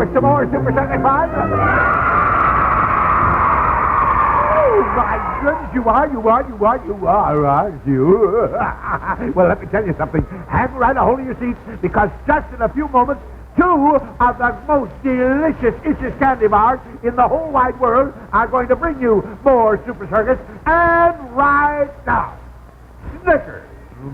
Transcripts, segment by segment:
for some more Super Circus fun? Oh, my goodness, you are, aren't you? Well, let me tell you something. Hang right a hold of your seats, because just in a few moments, two of the most delicious candy bars in the whole wide world are going to bring you more Super Circus. And right now, Snickers.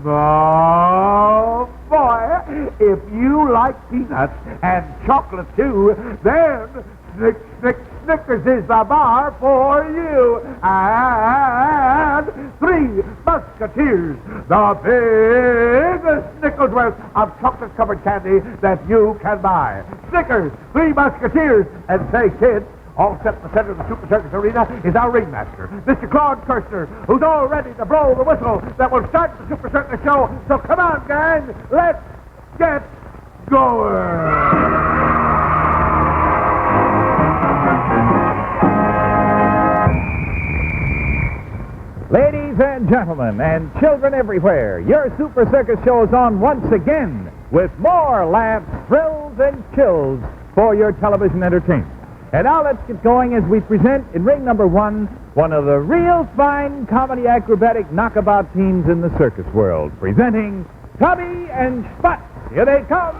Oh, boy, if you like peanuts and chocolate too, then Snickers is the bar for you. And 3 Musketeers, the biggest nickel's worth of chocolate-covered candy that you can buy. Snickers, 3 Musketeers, and say, kids, all set in the center of the Super Circus arena is our ringmaster, Mr. Claude Kirchner, who's all ready to blow the whistle that will start the Super Circus show. So come on, gang, let's get going. Ladies and gentlemen, and children everywhere, your Super Circus show is on once again with more laughs, thrills, and chills for your television entertainment. And now let's get going as we present in ring number 1, one of the real fine comedy acrobatic knockabout teams in the circus world, presenting Tubby and Spot. Here they come.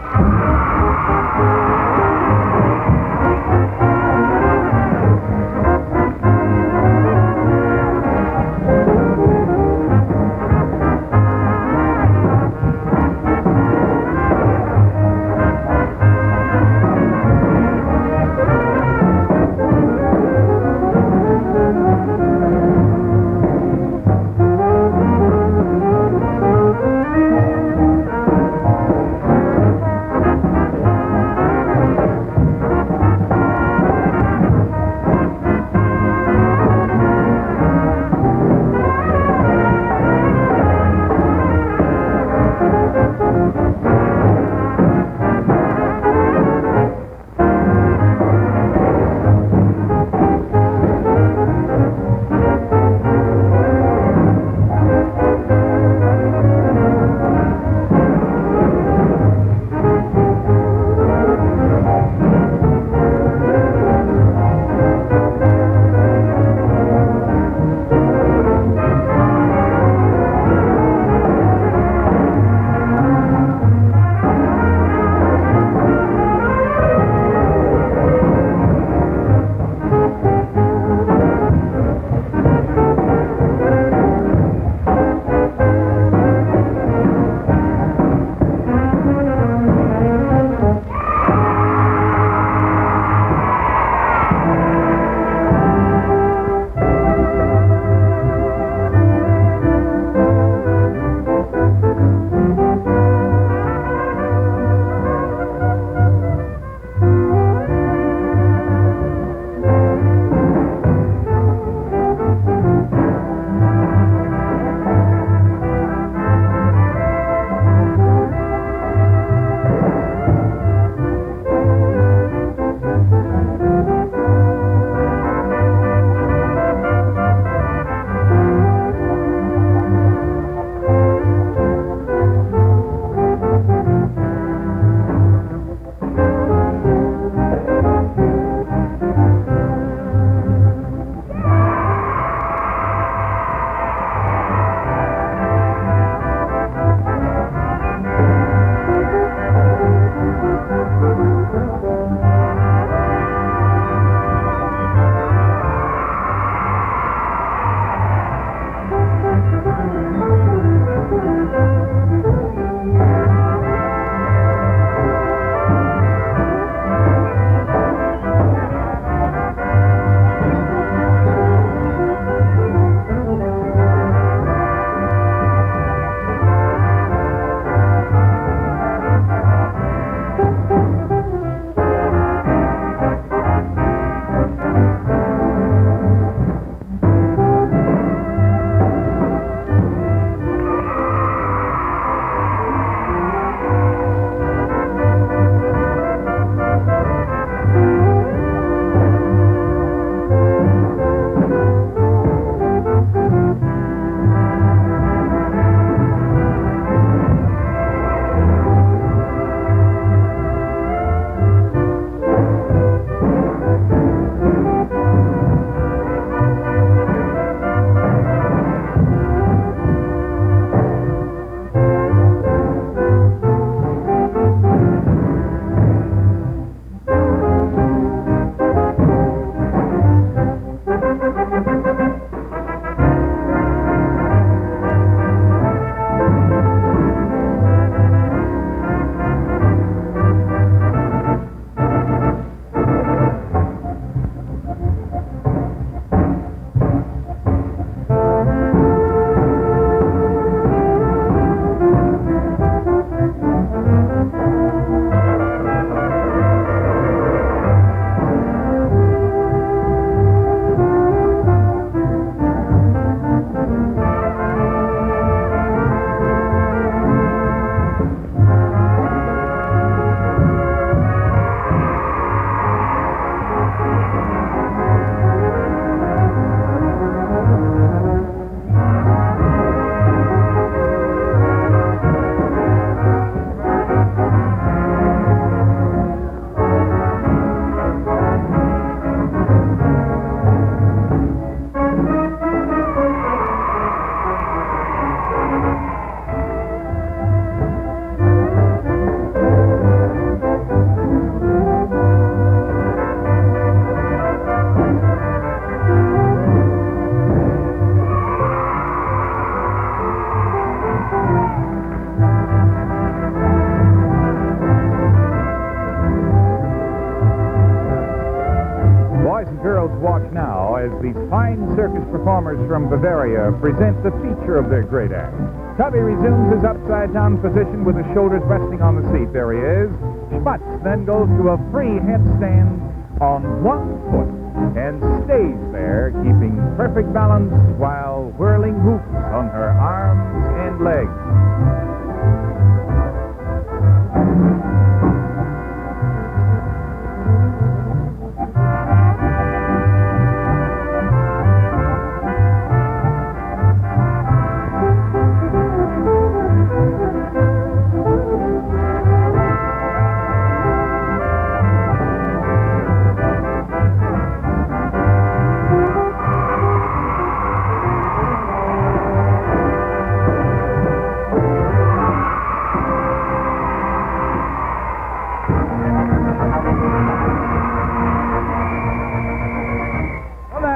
as these fine circus performers from Bavaria present the feature of their great act. Tubby resumes his upside-down position with his shoulders resting on the seat. There he is. Sputz then goes to a free headstand on one foot and stays there, keeping perfect balance while whirling hoops on her arms and legs.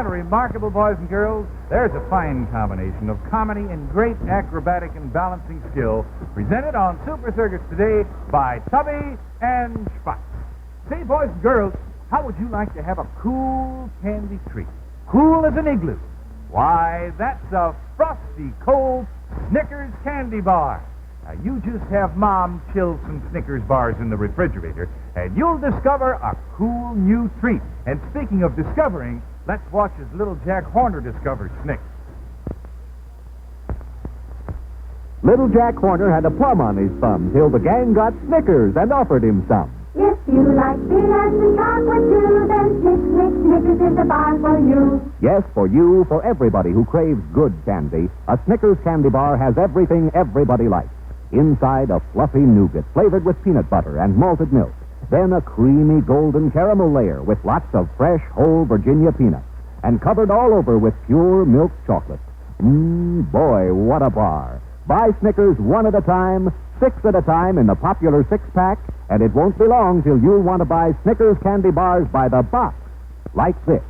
Remarkable, boys and girls. There's a fine combination of comedy and great acrobatic and balancing skill presented on Super Circus today by Tubby and Sputz. Say, boys and girls, how would you like to have a cool candy treat? Cool as an igloo. Why, that's a frosty, cold Snickers candy bar. Now, you just have Mom chill some Snickers bars in the refrigerator, and you'll discover a cool new treat. And speaking of discovering, let's watch as little Jack Horner discovers Snickers. Little Jack Horner had a plum on his thumb till the gang got Snickers and offered him some. If you like peanuts and chocolate too, then Snickers is the bar for you. Yes, for you, for everybody who craves good candy, a Snickers candy bar has everything everybody likes. Inside, a fluffy nougat flavored with peanut butter and malted milk. Then a creamy golden caramel layer with lots of fresh, whole Virginia peanuts. And covered all over with pure milk chocolate. Boy, what a bar. Buy Snickers one at a time, 6 at a time in the popular 6-pack, and it won't be long till you'll want to buy Snickers candy bars by the box, like this.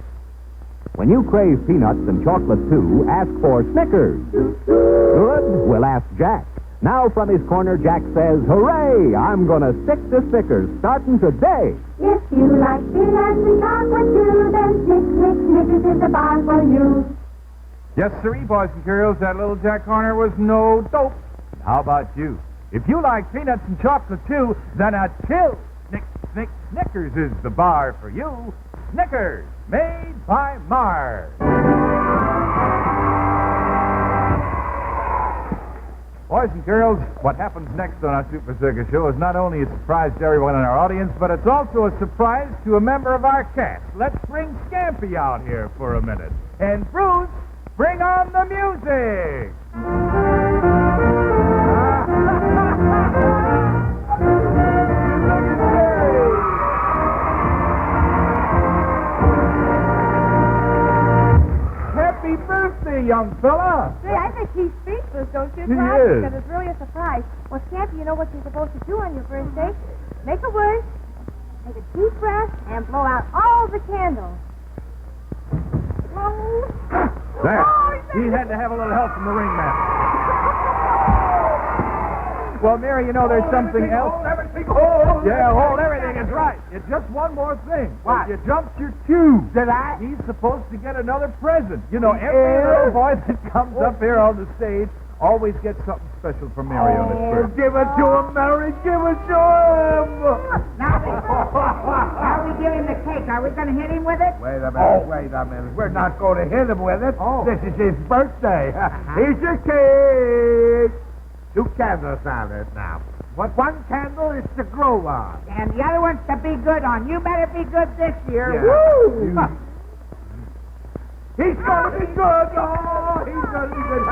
When you crave peanuts and chocolate too, ask for Snickers. Good? We'll ask Jack. Now from his corner, Jack says, hooray! I'm going to stick to Snickers starting today. If you like peanuts and chocolate too, then Snickers is the bar for you. Yes, sirree, boys and girls, that little Jack Horner was no dope. How about you? If you like peanuts and chocolate too, then a chill Snickers is the bar for you. Snickers, made by Mars. Boys and girls, what happens next on our Super Circus show is not only a surprise to everyone in our audience, but it's also a surprise to a member of our cast. Let's bring Scampy out here for a minute. And Bruce, bring on the music! Happy birthday, young fella! Say, I think he's speechless, don't you, He Claude? is. Because it's really a surprise. Well, Scampy, you know what you're supposed to do on your birthday? Make a wish, take a deep breath, and blow out all the candles. Blow. There. Oh, He had to have a little help from the ringmaster. Well, Mary, you know there's something else. Hold everything, hold. Yeah, hold everything is right. It's just one more thing. What? You jumped your cue. Did I? He's supposed to get another present. You know, every little boy that comes up here on the stage always gets something special from Mary on his birthday. Give it to him, Mary. Give it to him. Now we give him the cake. Are we going to hit him with it? Wait a minute, wait a minute. We're not going to hit him with it. Oh. This is his birthday. Here's your cake. 2 candles on it now. But 1 candle is to grow on. And the other one's to be good on. You better be good this year. Yeah. Woo! He's going to be good. Oh, he's going to be good.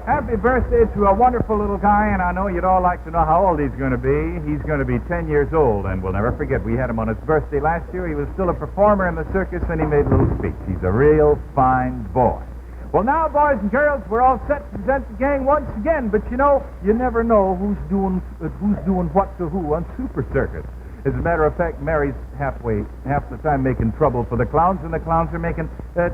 Happy birthday to a wonderful little guy, and I know you'd all like to know how old he's going to be. He's going to be 10 years old, and we'll never forget, we had him on his birthday last year. He was still a performer in the circus, and he made a little speech. He's a real fine boy. Well, now, boys and girls, we're all set to present the gang once again, but you know, you never know who's doing what to who on Super Circus. As a matter of fact, Mary's half the time making trouble for the clowns, and the clowns are making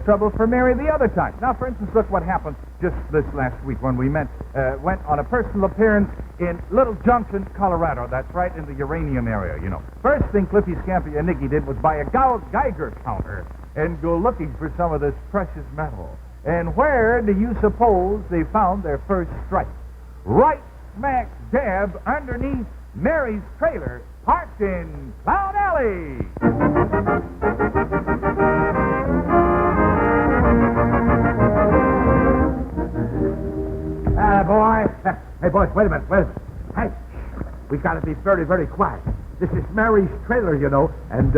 trouble for Mary the other time. Now, for instance, look what happened just this last week when we went on a personal appearance in Little Junction, Colorado. That's right, in the uranium area, you know. First thing Cliffy, Scampy, and Nicky did was buy a Geiger counter and go looking for some of this precious metal. And where do you suppose they found their first strike? Right smack dab underneath Mary's trailer, parked in Clown Alley. Boy. Hey, boys, wait a minute. Hey, we got to be very, very quiet. This is Mary's trailer, you know, and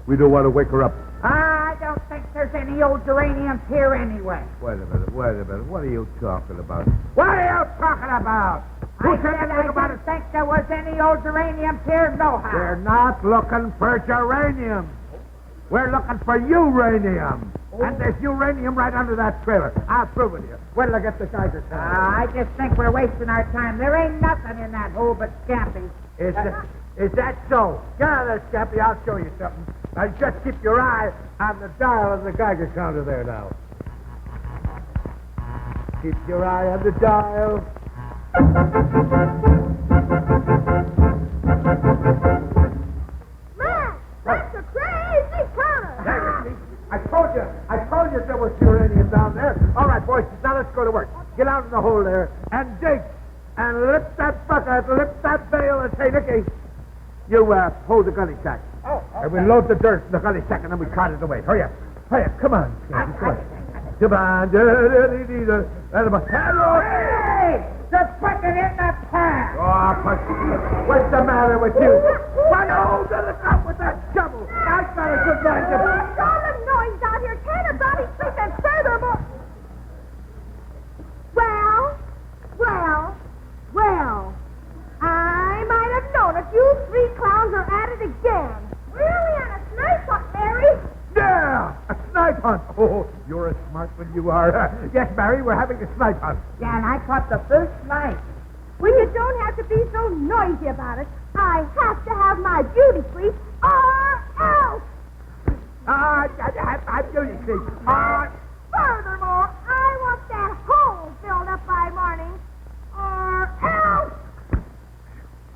we don't want to wake her up. I don't think there's any old geraniums here anyway. Wait a minute. What are you talking about? What are you talking about? Who said anything about it? I didn't think there was any old geraniums here, nohow. We're not looking for geranium. We're looking for uranium. And there's uranium right under that trailer. I'll prove it to you. Wait till I get the Geiger counter. I just think we're wasting our time. There ain't nothing in that hole but Scampy. Is that so? Get out of there, Scampy. I'll show you something. Now, just keep your eye on the dial of the Geiger counter there now. Keep your eye on the dial. Man, that's a crazy counter. There you see. I told you there was uranium down there. All right, boys, now let's go to work. Get out in the hole there and dig. And lift that bucket, lift that bale, and say, Nicky, you hold the gunny sack. Oh, okay. And we load the dirt in the gunny sack, and then we cart it away. Hurry up. Come on. Come on. Hello. Hey! Just put it in the pan! Oh, what's the matter with you? Run over to the top with that shovel. I've got a good man. There's all the noise out here. Can't a body sleep and furthermore... Well, I might have known if you three clowns are at it again. Really on a snipe hunt, Mary? Yeah, a snipe hunt. Oh, you're a smart one, you are. Yes, Mary, we're having a snipe hunt. Yeah, and I caught the first snipe. Well, you don't have to be so noisy about it. I have to have my beauty sleep or else. I'm beauty sleep. Furthermore, I want that hole filled up by morning or else.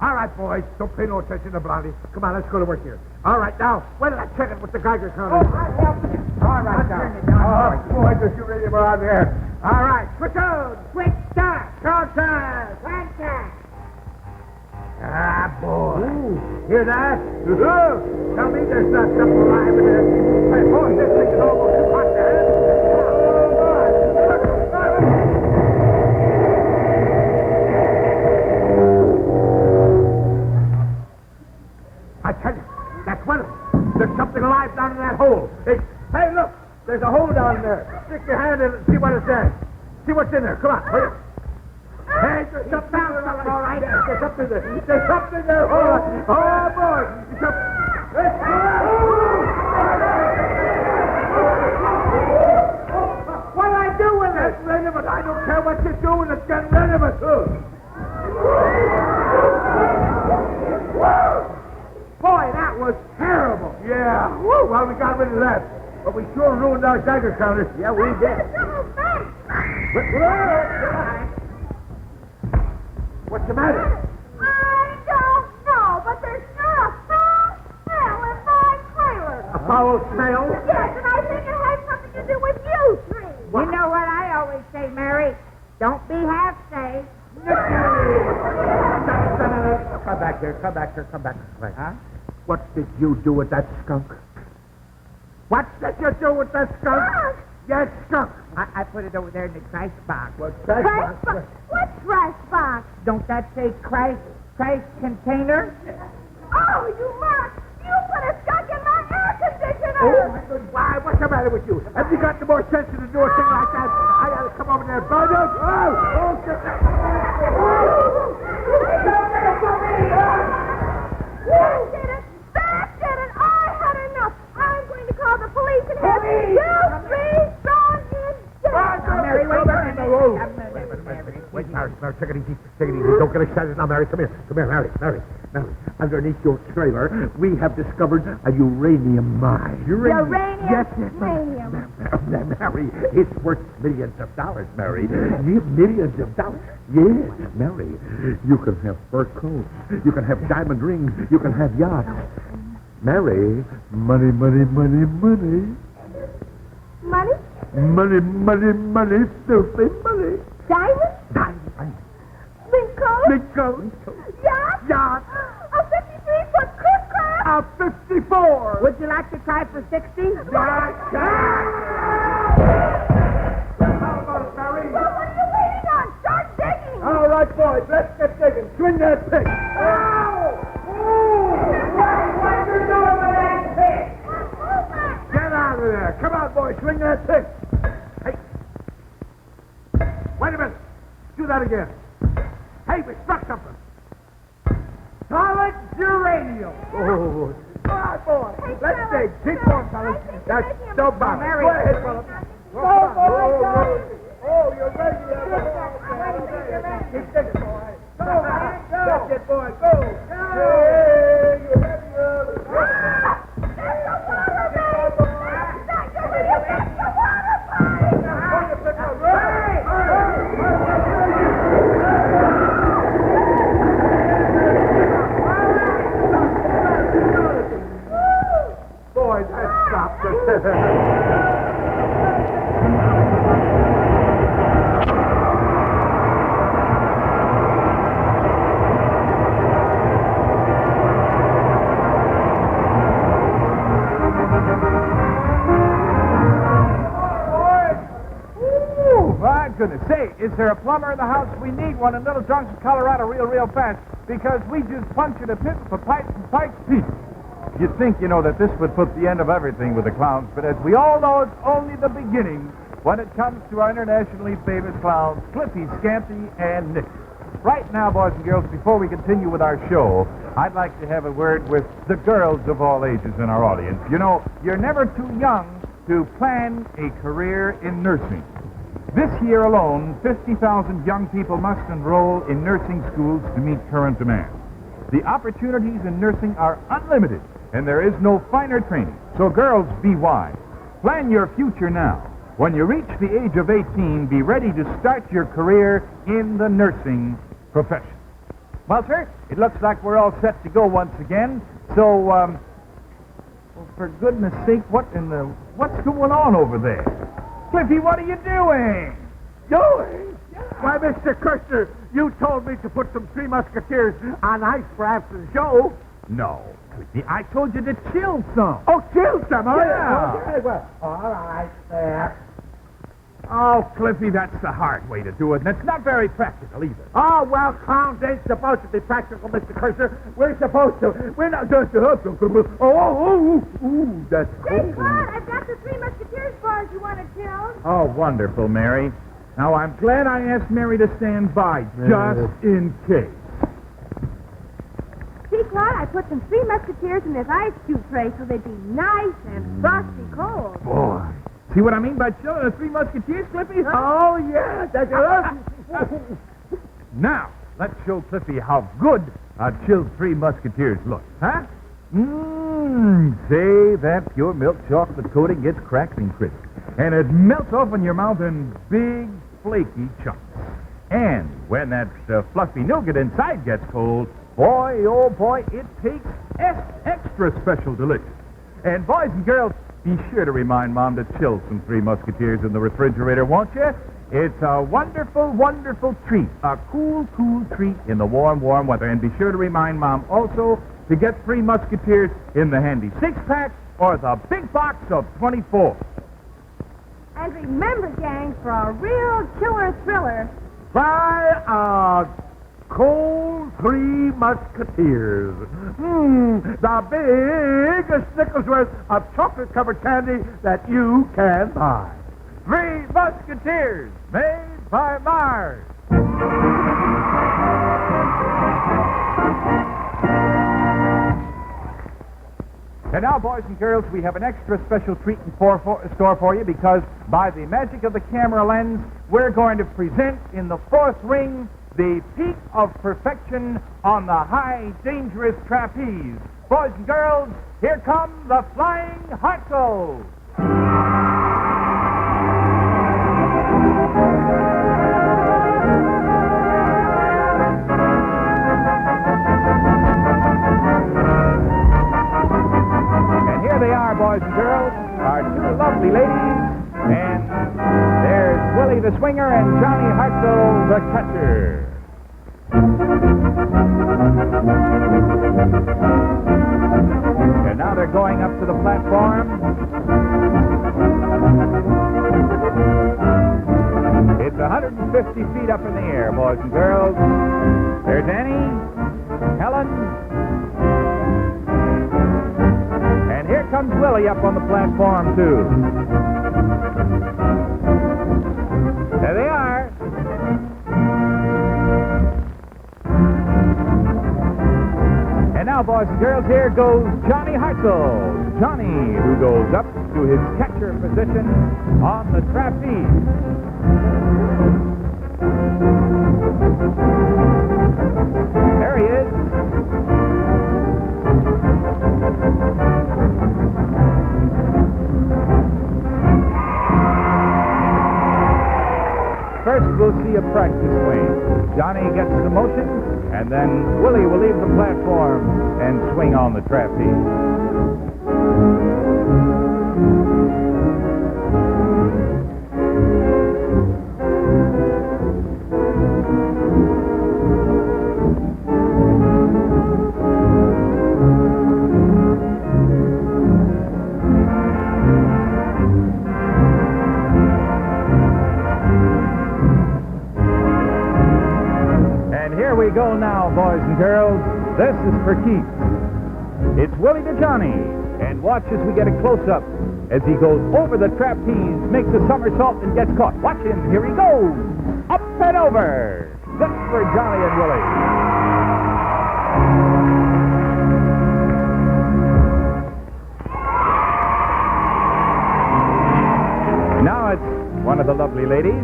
All right, boys, don't pay no attention to Blondie. Come on, let's go to work here. All right, now, wait till I check it with the Geiger counter. Oh, I'll help you. All right, turn it down. Oh, boy, does you really around there. All right, switch on. Quick start. Contact. Contact. Ah, boy. Hear that? Tell me there's not something alive in there. Hey, boy, this thing is almost too hot to handle. I tell you, that's one of them. There's something alive down in that hole. Hey, look, there's a hole down there. Stick your hand in it and see what it says. See what's in there. Come on, hurry up. Hey, there's something there. All right. There's something there. There's something there. Oh, boy. What do I do with it? Get rid of it. I don't care what you're doing. Let's get rid of it. Boy, that was terrible. Yeah. Woo. Well, we got rid of that. But we sure ruined our Geiger counter. Yeah, we did. What's the matter? I don't know, but there's not a foul smell in my trailer. A foul smell? Yes, and I think it has something to do with you three. You know what I always say, Mary? Don't be half safe. Come back here. Huh? What did you do with that skunk? What did you do with that skunk? Skunk? Yes, skunk. I put it over there in the trash box. What Trash box? What trash box? Don't that say trash container? Oh, you must! You put a skunk in my air conditioner! Oh, my good. Why? What's the matter with you? Have you got the more sense to do a thing like that? I gotta come over there and burn it. That did it! I had enough! I'm going to call the police and have you three thrown in jail! Mary, wait a minute. Wait, Mary, take it easy. Don't get excited now, Mary. Come here, Mary. Mary, underneath your trailer, we have discovered a uranium mine. Uranium? Yes, Uranium. Mary, it's worth millions of dollars, Mary. Millions of dollars. Yes, Mary. You can have fur coats. You can have diamond rings. You can have yachts. Mary, money, money, money, money. Money? Money, money, money, filthy money. Diamonds? Diamond. Big coat? Big coat. Yacht? Yacht. A 53-foot cruise craft? A 54. Would you like to try for 60? How about it, Mary? Well, what are you waiting on? Start digging! All right, boys, let's get digging. Swing that pick. Get out of there. Come on, boys, swing that pick. Hey. Wait a minute. Do that again. Hey, we struck something. Solid uranium. Oh. All right, boys. Hey, Let's fellas, dig. Keep fellas, going, fellas. I think That's uranium no is bother. Mary. Go ahead, fellas. Go, boys, go. Oh, you're ready. Keep digging, boys. Go, man. Let's get, boys. Go. Hey, you ready? Boy, that stopped it. My goodness. Say, is there a plumber in the house? We need one in Little Junction, Colorado, real fast, because we just punctured a pit for pipes and pipes. You'd think, that this would put the end of everything with the clowns, but as we all know, it's only the beginning when it comes to our internationally famous clowns, Cliffy, Scampy, and Nick. Right now, boys and girls, before we continue with our show, I'd like to have a word with the girls of all ages in our audience. You're never too young to plan a career in nursing. This year alone, 50,000 young people must enroll in nursing schools to meet current demand. The opportunities in nursing are unlimited, and there is no finer training. So girls, be wise. Plan your future now. When you reach the age of 18, be ready to start your career in the nursing profession. Well, sir, it looks like we're all set to go once again. So, well, for goodness sake, what's going on over there? Cliffy, what are you doing? Doing? Why, Mr. Kirchner, you told me to put some Three Musketeers on ice for after the show. No, Cliffy, I told you to chill some. Oh, chill some, huh? Yeah. Okay, well, all right, there. Oh, Cliffy, that's the hard way to do it, and it's not very practical either. Oh, well, clowns ain't supposed to be practical, Mr. Kirchner. We're supposed to. We're not just... that's Say, cool. Claude, I've got the Three Musketeers bars you want to chill. Oh, wonderful, Mary. Now, I'm glad I asked Mary to stand by, just in case. See, Claude, I put some Three Musketeers in this ice cube tray so they'd be nice and frosty cold. Boy. See what I mean by chilling the Three Musketeers, Cliffy, huh? Oh, yeah, that's it. Now, let's show Cliffy how good a chilled Three Musketeers look, huh? Say, that pure milk chocolate coating gets cracked and crisp. And it melts off in your mouth in big, flaky chunks. And when that fluffy nougat inside gets cold, boy, oh boy, it tastes extra special delicious. And boys and girls, be sure to remind Mom to chill some Three Musketeers in the refrigerator, won't you? It's a wonderful, wonderful treat. A cool, cool treat in the warm, warm weather. And be sure to remind Mom also to get Three Musketeers in the handy 6-pack or the big box of 24. And remember, gang, for a real killer thriller, Buy a cold Three Musketeers. The biggest Snickers worth of chocolate-covered candy that you can buy. Three Musketeers, made by Mars. And now, boys and girls, we have an extra special treat in store for you because by the magic of the camera lens, we're going to present in the fourth ring the peak of perfection on the high, dangerous trapeze. Boys and girls, here come the Flying Hartzels. And here they are, boys and girls, our two lovely ladies. And there's Willie the Swinger and Johnny Hartzell the Catcher. And now they're going up to the platform. It's 150 feet up in the air, boys and girls. There's Annie, Helen, and here comes Willie up on the platform, too. There they are. And now, boys and girls, here goes Johnny Hartzell. Johnny, who goes up to his catcher position on the trapeze. There he is. First, we'll see a practice swing. Johnny gets the motion, and then Willie will leave the platform and swing on the trapeze. Here we go now, boys and girls. This is for keeps. It's Willie to Johnny. And watch as we get a close-up as he goes over the trapeze, makes a somersault, and gets caught. Watch him. Here he goes. Up and over. That's for Johnny and Willie. Now it's one of the lovely ladies,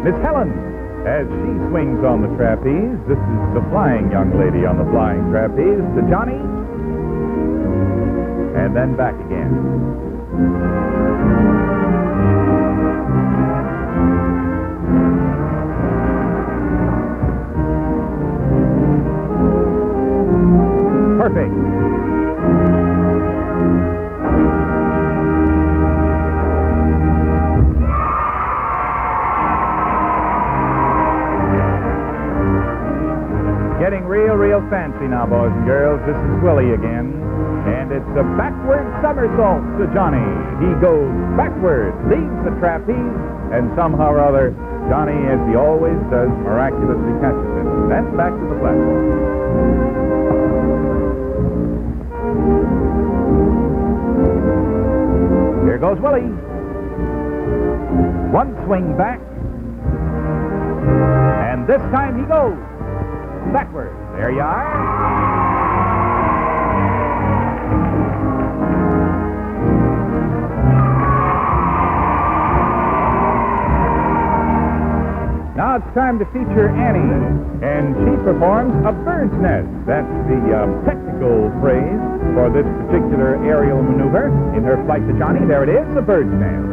Miss Helen. As she swings on the trapeze, this is the flying young lady on the flying trapeze to Johnny, and then back again. Perfect. Getting real fancy now, boys and girls. This is Willie again. And it's a backward somersault to Johnny. He goes backward, leaves the trapeze, and somehow or other, Johnny, as he always does, miraculously catches it. Then back to the platform. Here goes Willie. One swing back. And this time he goes backward. There you are. Now it's time to feature Annie, and she performs a bird's nest. That's the technical phrase for this particular aerial maneuver. In her flight to Johnny, there it is, a bird's nest.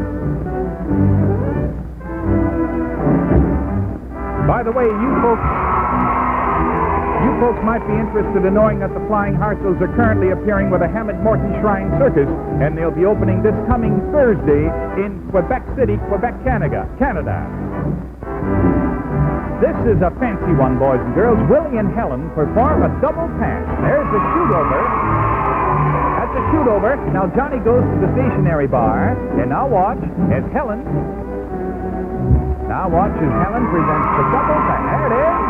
By the way, you folks might be interested in knowing that the Flying Hartzels are currently appearing with the Hammett Morton Shrine Circus, and they'll be opening this coming Thursday in Quebec City, Quebec, Canada. This is a fancy one, boys and girls. Willie and Helen perform a double pass. There's the shoot-over. That's a shoot-over. Now Johnny goes to the stationary bar, and now watch as Helen presents the double pass. There it is.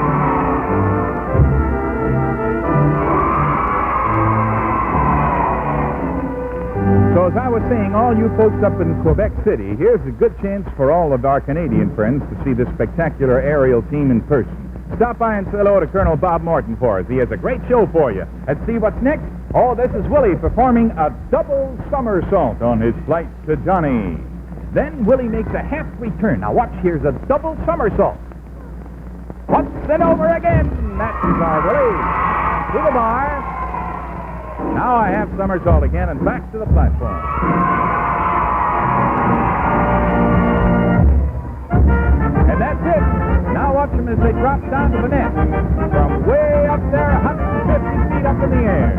So as I was saying, all you folks up in Quebec City, here's a good chance for all of our Canadian friends to see this spectacular aerial team in person. Stop by and say hello to Colonel Bob Morton for us. He has a great show for you. And see what's next? Oh, this is Willie performing a double somersault on his flight to Johnny. Then Willie makes a half return. Now watch, here's a double somersault. Once and over again. That's our Willie. To the bar. Now a half somersault again and back to the platform. And that's it. Now watch them as they drop down to the net. From way up there, 150 feet up in the air.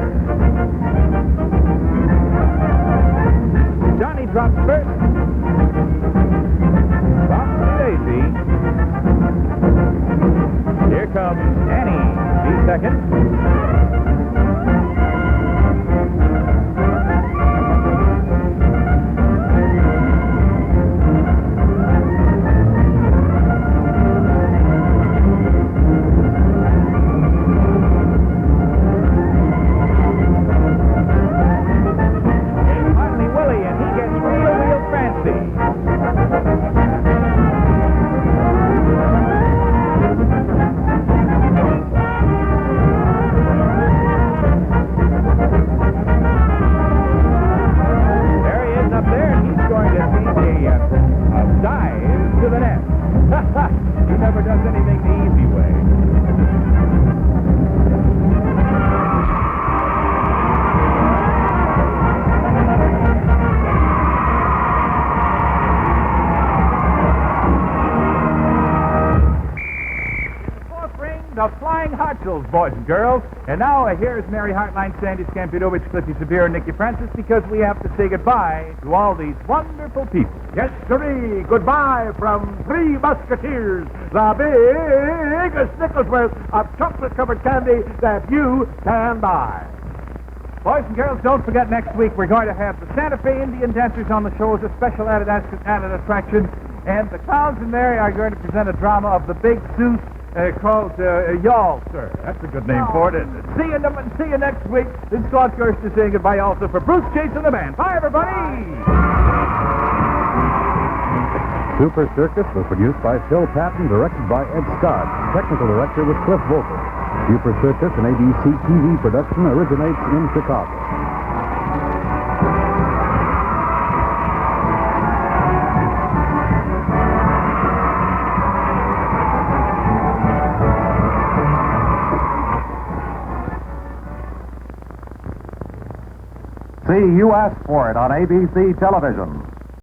Johnny drops first. Topsy daisy. Here comes Annie. She's second. He never does anything the easy way. Fourth ring, the Flying Hartzels, boys and girls. And now here's Mary Hartline, Sandy Scampidovich, Cliffy Severe, and Nicky Francis, because we have to say goodbye to all these wonderful people. Yes, sirree. Goodbye from Three Musketeers, the biggest Snickers worth of chocolate-covered candy that you can buy. Boys and girls, don't forget next week we're going to have the Santa Fe Indian Dancers on the show as a special added attraction. And the clowns in there are going to present a drama of the Big Seuss called Y'all, Sir. That's a good name for it. See you next week. This is Claude Kirchner saying goodbye also for Bruce Chase and the band. Bye, everybody! Super Circus was produced by Phil Patton, directed by Ed Scott. Technical director was Cliff Volker. Super Circus, an ABC TV production, originates in Chicago. See, you asked for it on ABC television.